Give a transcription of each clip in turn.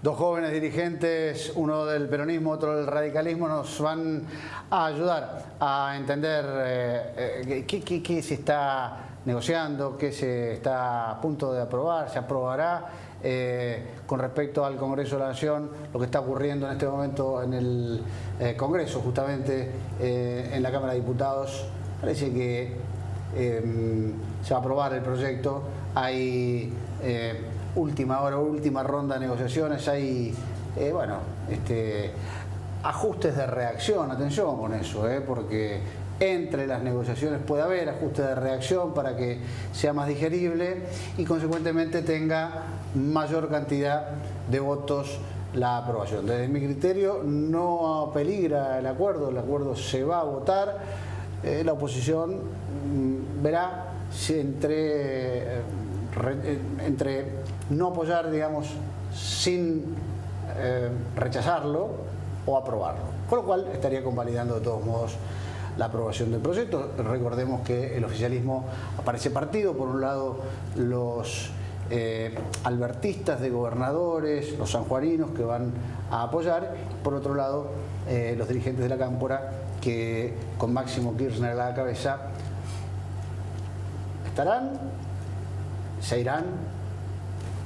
Dos jóvenes dirigentes, uno del peronismo, otro del radicalismo, nos van a ayudar a entender qué se está negociando, qué se está a punto de aprobar, se aprobará con respecto al Congreso de la Nación, lo que está ocurriendo en este momento en el Congreso, justamente en la Cámara de Diputados. Parece que se va a aprobar el proyecto. Hay última hora, última ronda de negociaciones, hay ajustes de reacción, atención con eso, porque entre las negociaciones puede haber ajustes de reacción para que sea más digerible y consecuentemente tenga mayor cantidad de votos la aprobación. Desde mi criterio no peligra el acuerdo se va a votar, la oposición verá si entre no apoyar, digamos, sin rechazarlo o aprobarlo. Con lo cual estaría convalidando de todos modos la aprobación del proyecto. Recordemos que el oficialismo aparece partido, por un lado los albertistas de gobernadores, los sanjuaninos que van a apoyar, por otro lado los dirigentes de la Cámpora que con Máximo Kirchner a la cabeza estarán, se irán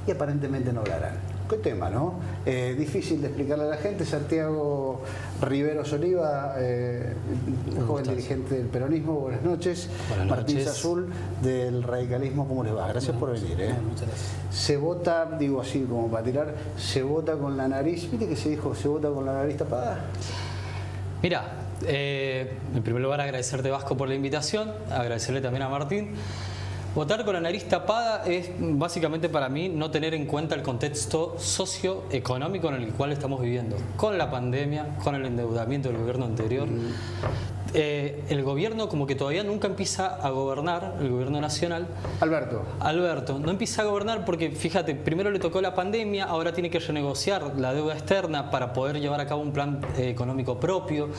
y aparentemente no hablarán. ¿Qué tema, no? Difícil de explicarle a la gente. Santiago Riveros Oliva, joven dirigente del peronismo, buenas noches. Buenas noches. Martín Azul del radicalismo, ¿cómo les va? Gracias por venir. Muchas gracias. Se vota, digo así como para tirar, se vota con la nariz, ¿viste que se dijo, se vota con la nariz tapada? Mira, en primer lugar agradecerte, Vasco, por la invitación, agradecerle también a Martín. Votar con la nariz tapada es básicamente para mí no tener en cuenta el contexto socioeconómico en el cual estamos viviendo, con la pandemia, con el endeudamiento del gobierno anterior. El gobierno como que todavía nunca empieza a gobernar, el gobierno nacional. Alberto, no empieza a gobernar porque, fíjate, primero le tocó la pandemia, ahora tiene que renegociar la deuda externa para poder llevar a cabo un plan económico propio.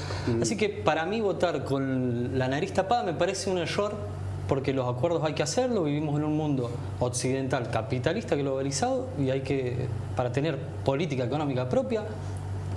Así que para mí votar con la nariz tapada me parece un error, porque los acuerdos hay que hacerlo, vivimos en un mundo occidental capitalista globalizado y hay que, para tener política económica propia,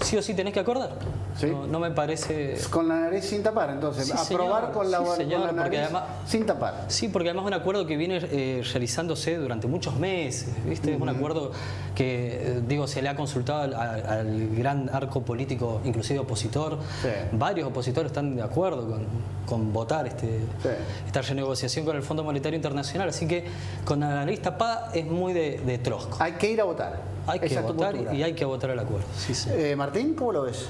sí o sí tenés que acordar. ¿Sí? No me parece... Con la nariz sin tapar, entonces. Sí, aprobar señor. con la, Sí, señor, con la nariz además, sin tapar. Sí, porque además es un acuerdo que viene realizándose durante muchos meses, ¿viste? Es un acuerdo que, digo, se le ha consultado al gran arco político, inclusive opositor. Sí. Varios opositores están de acuerdo con votar esta renegociación con el Fondo Monetario Internacional, así que con la nariz tapada es muy de trosco. Hay que ir a votar. Hay que votar y hay que votar el acuerdo. Sí, sí. Martín, ¿cómo lo ves?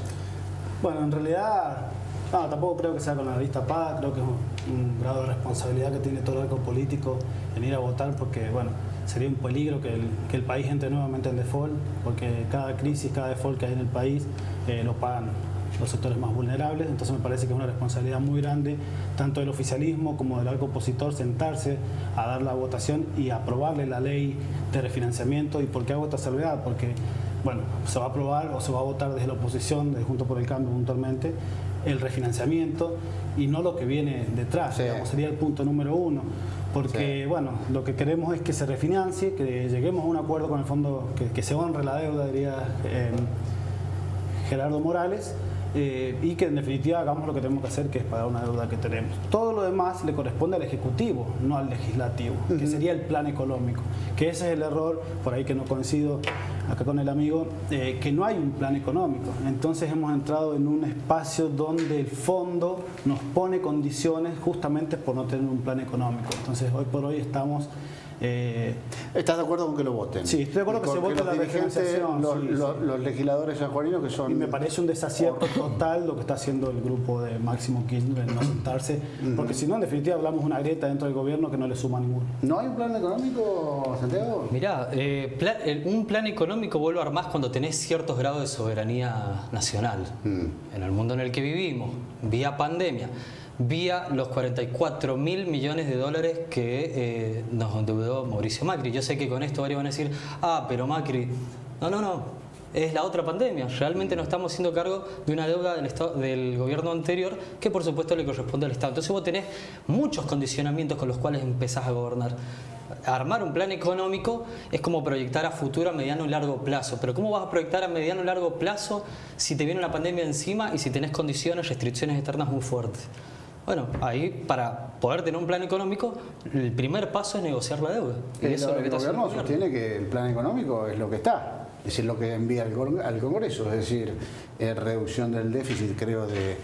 Bueno, en realidad, no, tampoco creo que sea con la nariz tapada, creo que es un grado de responsabilidad que tiene todo el arco político en ir a votar, porque bueno, sería un peligro que el país entre nuevamente en default, porque cada crisis, cada default que hay en el país lo pagan los sectores más vulnerables. Entonces me parece que es una responsabilidad muy grande, tanto del oficialismo como del arco opositor, sentarse a dar la votación y aprobarle la ley de refinanciamiento. ¿Y por qué hago esta salvedad? Porque bueno, se va a aprobar o se va a votar desde la oposición, desde Juntos por el Cambio puntualmente, el refinanciamiento y no lo que viene detrás, sí. Digamos, sería el punto número uno. Porque, sí, bueno, lo que queremos es que se refinancie, que lleguemos a un acuerdo con el fondo, que se honre la deuda, diría Gerardo Morales, y que en definitiva hagamos lo que tenemos que hacer, que es pagar una deuda que tenemos. Todo lo demás le corresponde al Ejecutivo, no al Legislativo, que sería el plan económico, que ese es el error, por ahí que no coincido acá con el amigo, que no hay un plan económico. Entonces hemos entrado en un espacio donde el fondo nos pone condiciones justamente por no tener un plan económico. Entonces hoy por hoy estamos... ¿Estás de acuerdo con que lo voten? Sí, estoy de acuerdo que se vote la refinanciación. Los legisladores sanjuaninos que son... Y me parece un desacierto total lo que está haciendo el grupo de Máximo Kirchner en no sentarse, porque si no, en definitiva, hablamos de una grieta dentro del gobierno que no le suma a ninguno. ¿No hay un plan económico, Santiago? Mirá, un plan económico vos lo armás cuando tenés ciertos grados de soberanía nacional. En el mundo en el que vivimos, vía pandemia, vía los 44.000 millones de dólares que nos endeudó Mauricio Macri. Yo sé que con esto varios van a decir, pero Macri... No, es la otra pandemia. Realmente no estamos haciendo cargo de una deuda del gobierno anterior que por supuesto le corresponde al Estado. Entonces vos tenés muchos condicionamientos con los cuales empezás a gobernar. armar un plan económico es como proyectar a futuro a mediano y largo plazo. Pero ¿cómo vas a proyectar a mediano y largo plazo si te viene una pandemia encima y si tenés condiciones, restricciones externas muy fuertes? Bueno, ahí para poder tener un plan económico, el primer paso es negociar la deuda. Y eso es lo que el gobierno sostiene que el plan económico es lo que está, es decir, lo que envía al Congreso, es decir, reducción del déficit, creo, de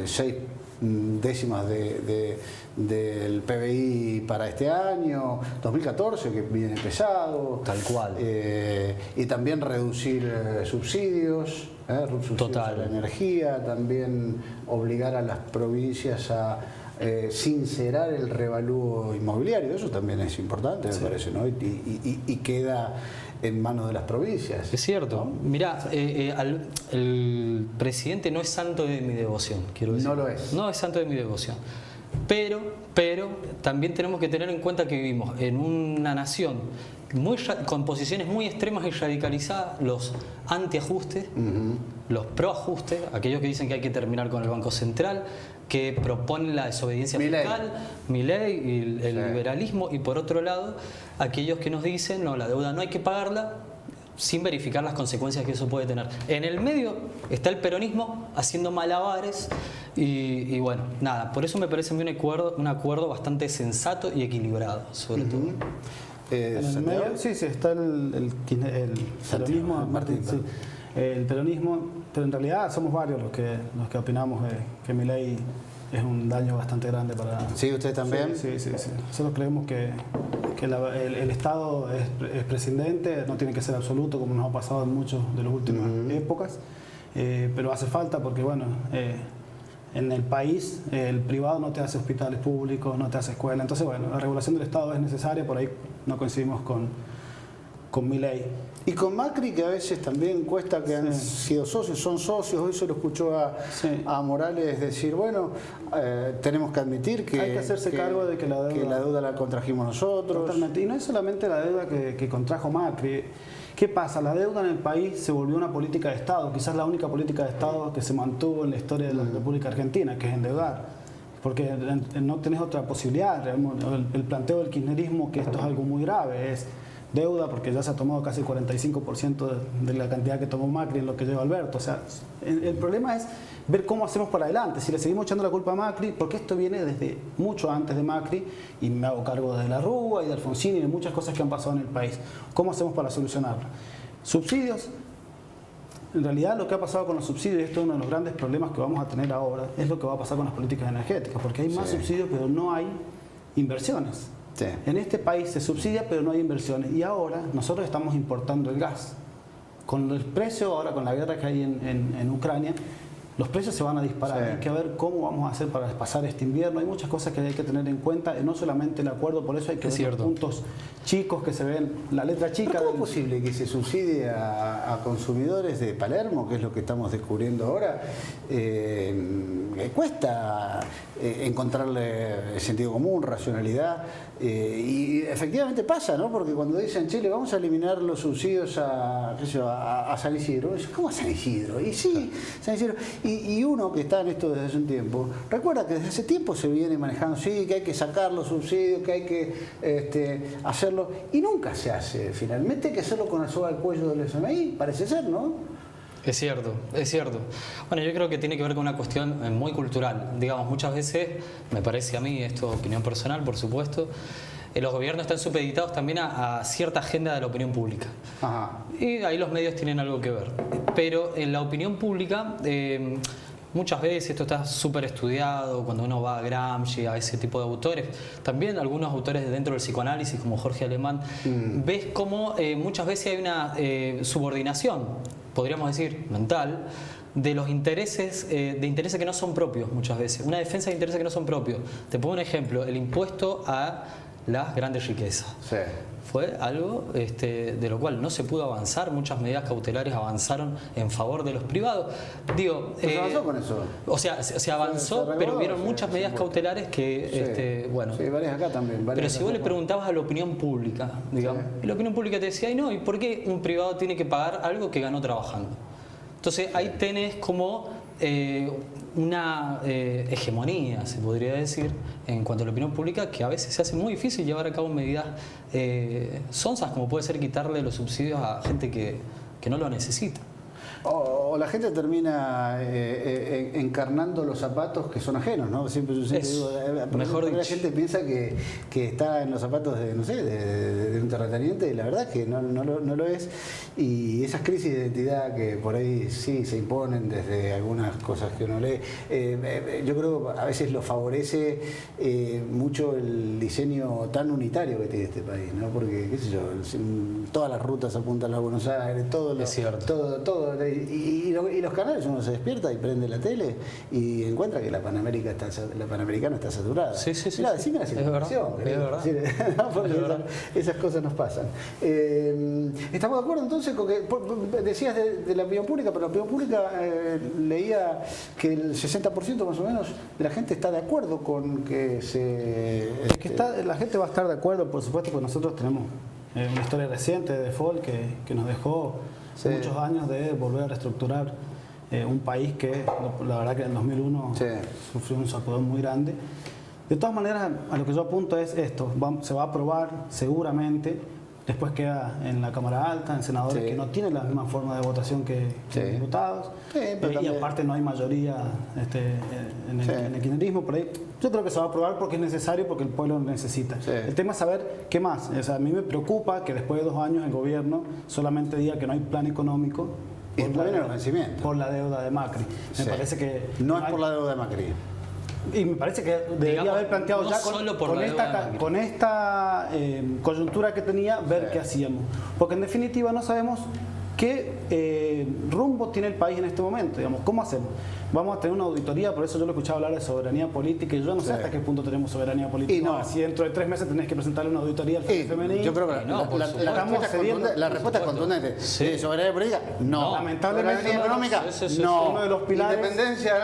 6 décimas del PBI para este año, 2014, que viene pesado. Tal cual. Y también reducir subsidios. Total. A la energía, también obligar a las provincias a sincerar el revalúo inmobiliario, eso también es importante, me parece, ¿no? Y queda en manos de las provincias. Es cierto. ¿No? Mirá, el presidente no es santo de mi devoción, quiero decir. No lo es. No es santo de mi devoción. Pero también tenemos que tener en cuenta que vivimos en una nación con posiciones muy extremas y radicalizadas, los antiajustes, los proajustes, aquellos que dicen que hay que terminar con el Banco Central, que proponen la desobediencia fiscal, Milei y el liberalismo, y por otro lado, aquellos que nos dicen, no, la deuda no hay que pagarla, sin verificar las consecuencias que eso puede tener. En el medio está el peronismo haciendo malabares y bueno, nada, por eso me parece un acuerdo bastante sensato y equilibrado, sobre todo. En el medio, sí, está el peronismo, Martín, sí, el peronismo, pero en realidad somos varios los que opinamos que Milei es un daño bastante grande para... ¿Sí, usted también? Sí. Nosotros creemos que el Estado es prescindente, no tiene que ser absoluto como nos ha pasado en muchas de las últimas épocas, pero hace falta porque, bueno, en el país el privado no te hace hospitales públicos, no te hace escuela, entonces, bueno, la regulación del Estado es necesaria, por ahí no coincidimos con Milei. Y con Macri, que a veces también cuesta, que han sido socios, son socios. Hoy se lo escuchó a Morales decir, bueno, tenemos que admitir que hay que hacerse cargo de que la deuda la contrajimos nosotros. Totalmente. Y no es solamente la deuda que contrajo Macri. ¿Qué pasa? La deuda en el país se volvió una política de Estado, quizás la única política de Estado que se mantuvo en la historia de la República Argentina, que es endeudar. Porque no tenés otra posibilidad. El planteo del kirchnerismo, que esto es algo muy grave, es deuda, porque ya se ha tomado casi el 45% de la cantidad que tomó Macri en lo que lleva Alberto. O sea, el problema es ver cómo hacemos para adelante. Si le seguimos echando la culpa a Macri, porque esto viene desde mucho antes de Macri, y me hago cargo de la Rúa y de Alfonsín y de muchas cosas que han pasado en el país. ¿Cómo hacemos para solucionarlo? Subsidios. En realidad lo que ha pasado con los subsidios, y esto es uno de los grandes problemas que vamos a tener ahora, es lo que va a pasar con las políticas energéticas, porque hay más subsidios pero no hay inversiones. Sí. En este país se subsidia pero no hay inversiones, y ahora nosotros estamos importando el gas. Con el precio, ahora con la guerra que hay en Ucrania, los precios se van a disparar. Sí. Hay que ver cómo vamos a hacer para pasar este invierno. Hay muchas cosas que hay que tener en cuenta, no solamente el acuerdo, por eso hay que ver los puntos chicos que se ven, la letra chica. ¿Pero cómo es posible que se subsidie a consumidores de Palermo, que es lo que estamos descubriendo ahora? Cuesta encontrarle sentido común, racionalidad, y efectivamente pasa, ¿no? Porque cuando dicen, Chile, vamos a eliminar los subsidios a San Isidro, ¿cómo a San Isidro? Y sí, San Isidro. Y uno que está en esto desde hace un tiempo, recuerda que desde hace tiempo se viene manejando, sí, que hay que sacar los subsidios, que hay que hacerlo, y nunca se hace. Finalmente hay que hacerlo con la soga al cuello del FMI, parece ser, ¿no? Es cierto, es cierto. Bueno, yo creo que tiene que ver con una cuestión muy cultural. Digamos, muchas veces, me parece a mí, esto es opinión personal, por supuesto, los gobiernos están supeditados también a cierta agenda de la opinión pública. Ajá. Y ahí los medios tienen algo que ver. Pero en la opinión pública, muchas veces esto está súper estudiado, cuando uno va a Gramsci, a ese tipo de autores, también algunos autores dentro del psicoanálisis, como Jorge Alemán, ves cómo muchas veces hay una subordinación, podríamos decir, mental, de los intereses, de intereses que no son propios muchas veces, una defensa de intereses que no son propios. Te pongo un ejemplo, el impuesto a las grandes riquezas. Sí. Fue algo de lo cual no se pudo avanzar, muchas medidas cautelares avanzaron en favor de los privados. Digo, ¿se avanzó con eso? O sea, se avanzó, pero hubieron muchas medidas cautelares que, bueno... Sí, varias acá también. Pero si vos le preguntabas a la opinión pública, digamos, y la opinión pública te decía, no, ¿y por qué un privado tiene que pagar algo que ganó trabajando? Entonces ahí tenés como una hegemonía, se podría decir, en cuanto a la opinión pública, que a veces se hace muy difícil llevar a cabo medidas sonsas, como puede ser quitarle los subsidios a gente que no lo necesita. O la gente termina encarnando los zapatos que son ajenos, ¿no? Siempre digo, mejor la dicho. gente piensa que está en los zapatos de, no sé, de un terrateniente, y la verdad es que no lo es. Y esas crisis de identidad que por ahí sí se imponen desde algunas cosas que uno lee, yo creo que a veces lo favorece mucho el diseño tan unitario que tiene este país, ¿no? Porque, qué sé yo, todas las rutas apuntan a Buenos Aires, Es cierto. todo. Y los canales, uno se despierta y prende la tele y encuentra que la Panamericana está saturada. Sí. Mirá, decime la situación. Es verdad. ¿No? Porque esas cosas nos pasan. ¿Estamos de acuerdo entonces con que decías de la opinión pública, pero la opinión pública leía que el 60% más o menos de la gente está de acuerdo con que se... La gente va a estar de acuerdo, por supuesto, porque nosotros tenemos una historia reciente de default que nos dejó muchos años de volver a reestructurar un país que la verdad que en 2001 sufrió un sacudón muy grande. De todas maneras, a lo que yo apunto es esto: se va a aprobar seguramente, después queda en la Cámara Alta, en senadores que no tienen la misma forma de votación que diputados, y aparte no hay mayoría en el kirchnerismo por ahí. Yo creo que se va a aprobar porque es necesario, porque el pueblo lo necesita. El tema es saber qué más. O sea, a mí me preocupa que después de 2 años el gobierno solamente diga que no hay plan económico por la deuda de Macri. Me parece que no es por la deuda de Macri. Y me parece que debería haber planteado no ya con esta coyuntura que tenía, ver qué hacíamos. Porque en definitiva no sabemos qué rumbo tiene el país en este momento. Digamos, ¿cómo hacemos? Vamos a tener una auditoría, por eso yo lo he escuchado hablar de soberanía política, y yo no sé hasta qué punto tenemos soberanía política. Y no. Si dentro de 3 meses tenés que presentarle una auditoría al Frente Femenino. Yo creo que la respuesta es contundente. ¿Soberanía política? No. Lamentablemente. ¿Soberanía económica? No. Uno de los pilares. Independencia,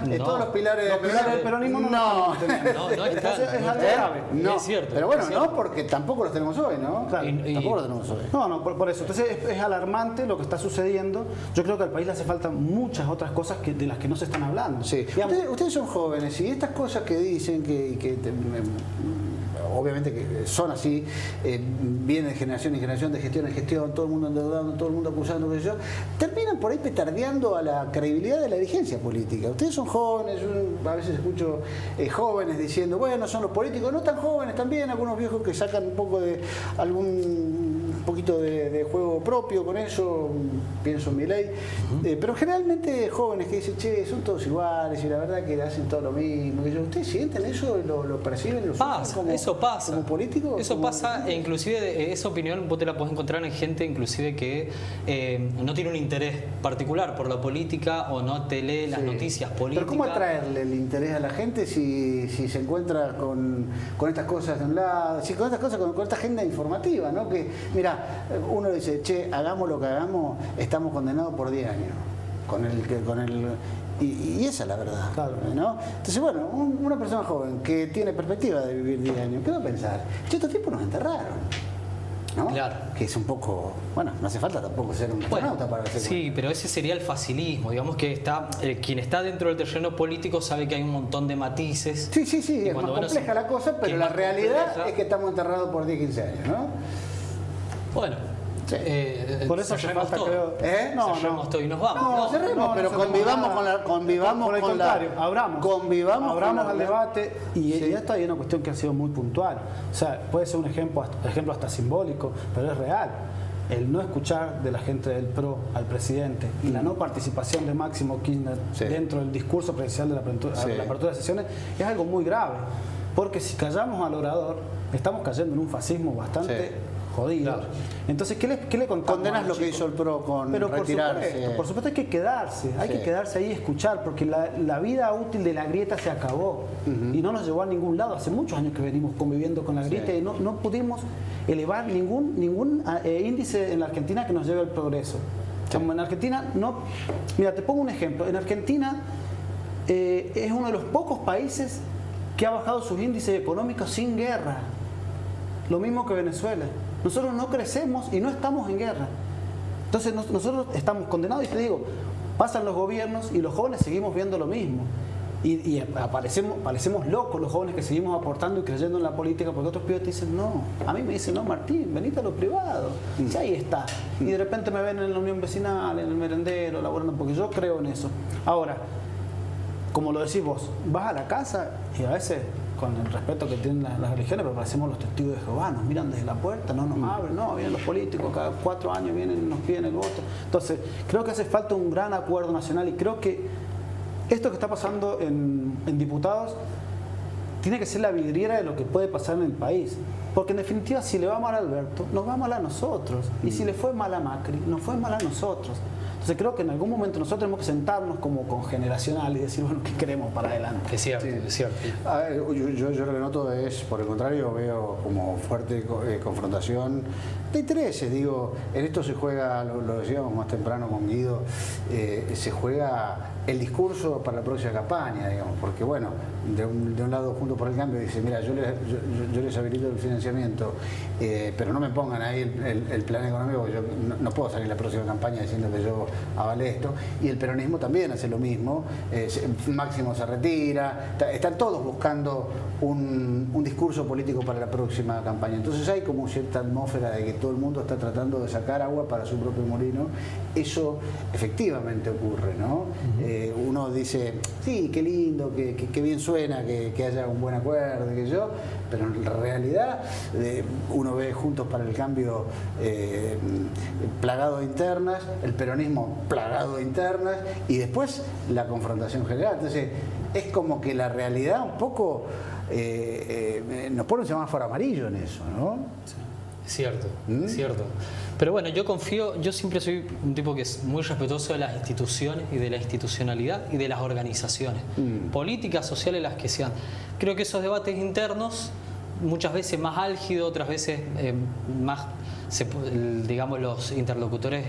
No. Todos los pilares Del peronismo no. Entonces es algo grave. No. Es cierto. Pero bueno, es cierto. no, porque tampoco los tenemos hoy, ¿no? Claro. Tampoco los tenemos hoy. No, por eso. Entonces es alarmante lo que está sucediendo. Yo creo que al país le hace falta muchas otras cosas de las que no se están hablando. Sí. Ustedes son jóvenes y estas cosas que dicen obviamente que son así, vienen de generación en generación, de gestión en gestión, todo el mundo endeudando, todo el mundo acusando, qué sé yo, terminan por ahí petardeando a la credibilidad de la dirigencia política. Ustedes son jóvenes, a veces escucho jóvenes diciendo, bueno, son los políticos, no tan jóvenes también, algunos viejos que sacan un poco de un poquito de juego propio con eso, pienso en Milei, pero generalmente jóvenes que dicen, che, son todos iguales y la verdad que hacen todo lo mismo. ¿Ustedes sienten eso? ¿Lo perciben? ¿Lo pasa, como, eso pasa. ¿Como político? Eso pasa, e inclusive esa opinión vos te la podés encontrar en gente inclusive que no tiene un interés particular por la política o no te lee las noticias políticas. Pero ¿cómo atraerle el interés a la gente si se encuentra con estas cosas de un lado, con estas cosas, con esta agenda informativa, ¿no? Que, mira, uno dice, che, hagamos lo que hagamos, estamos condenados por 10 años. Y esa es la verdad, claro, ¿no? Entonces, bueno, una persona joven que tiene perspectiva de vivir 10 años, ¿qué va a pensar? Che, estos tipos nos enterraron, ¿no? Claro. Que es un poco, bueno, no hace falta tampoco ser un astronauta para hacer. Sí, pero ese sería el facilismo, digamos que quien está dentro del terreno político sabe que hay un montón de matices. Sí, es más compleja la cosa, pero la realidad es que estamos enterrados por 10, 15 años, ¿no? Bueno. Sí. Por eso hace falta, creo. Cerremos todo y nos vamos. No, cerremos, pero convivamos abramos al debate. Y esto hay una cuestión que ha sido muy puntual. O sea, puede ser un ejemplo hasta simbólico, pero es real. El no escuchar de la gente del PRO al presidente y la no participación de Máximo Kirchner dentro del discurso presidencial de la apertura de sesiones es algo muy grave. Porque si callamos al orador, estamos cayendo en un fascismo bastante jodido. Claro. Entonces, ¿qué le contamos? Condenas lo que hizo el PRO con retirarse. Por supuesto hay que quedarse, que quedarse ahí y escuchar, porque la vida útil de la grieta se acabó y no nos llevó a ningún lado. Hace muchos años que venimos conviviendo con la grieta y no pudimos elevar ningún índice en la Argentina que nos lleve al progreso. En Argentina no. Mira, te pongo un ejemplo. En Argentina es uno de los pocos países que ha bajado sus índices económicos sin guerra. Lo mismo que Venezuela. Nosotros no crecemos y no estamos en guerra. Entonces nosotros estamos condenados, y te digo, pasan los gobiernos y los jóvenes seguimos viendo lo mismo. Y parecemos locos los jóvenes que seguimos aportando y creyendo en la política, porque otros pibes te dicen, no, a mí me dicen, no, Martín, venite a lo privado, y ahí está. Y de repente me ven en la unión vecinal, en el merendero, laborando, porque yo creo en eso. Ahora, como lo decís vos, vas a la casa y a veces, con el respeto que tienen las religiones, pero parecemos los testigos de Jehová, nos miran desde la puerta, no nos abren, no, vienen los políticos, cada 4 años vienen y nos piden el voto. Entonces, creo que hace falta un gran acuerdo nacional y creo que esto que está pasando en diputados tiene que ser la vidriera de lo que puede pasar en el país. Porque en definitiva, si le va mal a Alberto, nos va mal a nosotros. Y si le fue mal a Macri, nos fue mal a nosotros. Entonces creo que en algún momento nosotros tenemos que sentarnos como congeneracional y decir, bueno, ¿qué queremos para adelante? Es cierto, Sí. es cierto. A ver, yo lo que noto es, por el contrario, veo como fuerte confrontación de intereses. Digo, en esto se juega, lo decíamos más temprano con Guido, se juega el discurso para la próxima campaña, digamos, porque bueno, de un lado Juntos por el Cambio dice, mira, yo les habilito el financiamiento, pero no me pongan ahí el plan económico, yo no puedo salir en la próxima campaña diciendo que yo avalé esto, y el peronismo también hace lo mismo, Máximo se retira, están todos buscando un discurso político para la próxima campaña, entonces hay como cierta atmósfera de que todo el mundo está tratando de sacar agua para su propio molino. Eso efectivamente ocurre, ¿no? Uno dice, sí, qué lindo, qué bien suena que haya un buen acuerdo, que yo, pero en realidad uno ve Juntos para el Cambio plagado de internas, el peronismo plagado de internas y después la confrontación general. Entonces es como que la realidad un poco nos pone un semáforo amarillo en eso, ¿no? Sí. Es cierto, es cierto. Pero bueno, yo siempre soy un tipo que es muy respetuoso de las instituciones y de la institucionalidad y de las organizaciones, políticas, sociales, las que sean. Creo que esos debates internos, muchas veces más álgidos, otras veces más, digamos, los interlocutores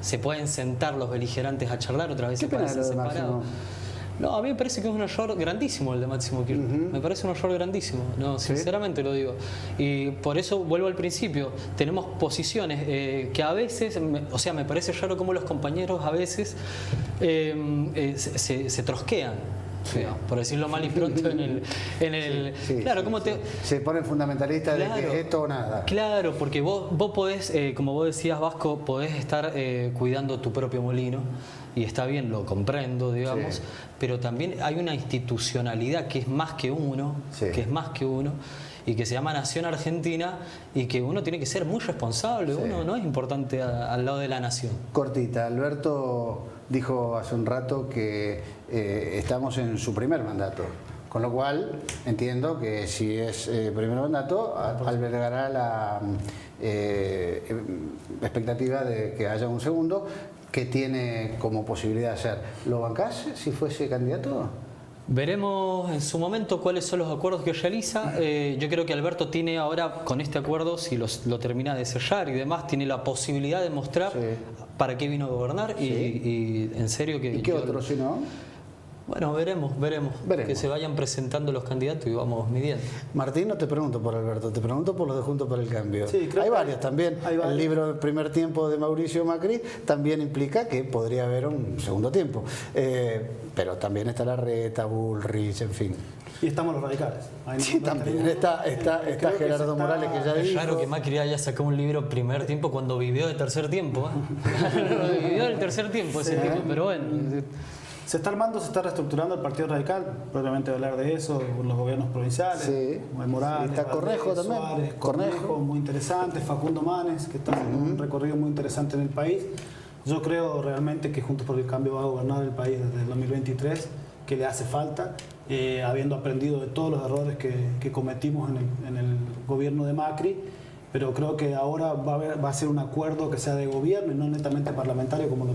se pueden sentar los beligerantes a charlar, otras veces parecen separados. No, a mí me parece que es un error grandísimo el de Máximo Kirchner. Me parece un error grandísimo, no, sinceramente lo digo. Y por eso vuelvo al principio, tenemos posiciones que a veces, o sea, me parece raro cómo los compañeros a veces se trosquean. Sí. Por decirlo mal y pronto claro, como se ponen fundamentalistas, claro, de que esto o nada. Claro, porque vos podés, como vos decías, Vasco, podés estar cuidando tu propio molino, y está bien, lo comprendo, digamos, pero también hay una institucionalidad que es más que uno, y que se llama Nación Argentina, y que uno tiene que ser muy responsable, uno no es importante al lado de la nación. Cortita, Alberto dijo hace un rato que estamos en su primer mandato, con lo cual entiendo que si es primer mandato albergará la expectativa de que haya un segundo, que tiene como posibilidad de ser. ¿Lo bancás si fuese candidato? Veremos en su momento cuáles son los acuerdos que realiza. Yo creo que Alberto tiene ahora, con este acuerdo, si lo termina de sellar y demás, tiene la posibilidad de mostrar para qué vino a gobernar y en serio que... ¿Y qué otro si no? Bueno, veremos. Que se vayan presentando los candidatos y vamos midiendo. Martín, no te pregunto por Alberto, te pregunto por los de Juntos por el Cambio. Sí, hay varios también. El libro El primer tiempo de Mauricio Macri también implica que podría haber un segundo tiempo. Pero también está Larreta, Bullrich, en fin. Y estamos los radicales. Sí, también. Está Gerardo Morales, que ya dijo. Es raro que Macri haya sacado un libro primer tiempo cuando vivió de tercer tiempo. Vivió del tercer tiempo ese tipo, pero bueno. Se está armando, se está reestructurando el Partido Radical, probablemente hablar de eso, los gobiernos provinciales, Morales, está Cornejo también. Suárez, Cornejo, muy interesante, Facundo Manes, que está haciendo un recorrido muy interesante en el país. Yo creo realmente que Juntos por el Cambio va a gobernar el país desde el 2023, que le hace falta, habiendo aprendido de todos los errores que cometimos en el gobierno de Macri. Pero creo que ahora va a ser un acuerdo que sea de gobierno y no netamente parlamentario como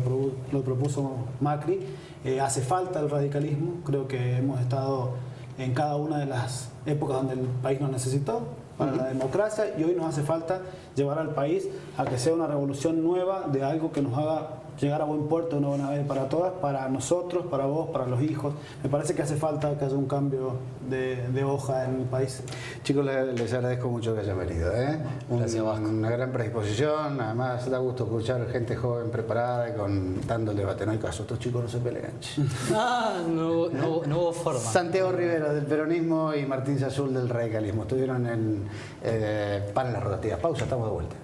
lo propuso Macri. Hace falta el radicalismo, creo que hemos estado en cada una de las épocas donde el país nos necesitó para la democracia y hoy nos hace falta llevar al país a que sea una revolución nueva de algo que nos haga llegar a buen puerto una buena vez para todas, para nosotros, para vos, para los hijos. Me parece que hace falta que haya un cambio de hoja en el país. Chicos, les agradezco mucho que hayan venido. Gracias, Vasco. Una gran predisposición, además da gusto escuchar gente joven, preparada y dando el debate. No hay caso, estos chicos no se pelean. No hubo forma. Santiago Rivera del peronismo y Martín Sazul del radicalismo estuvieron en Para las Rotativas. Pausa, estamos de vuelta.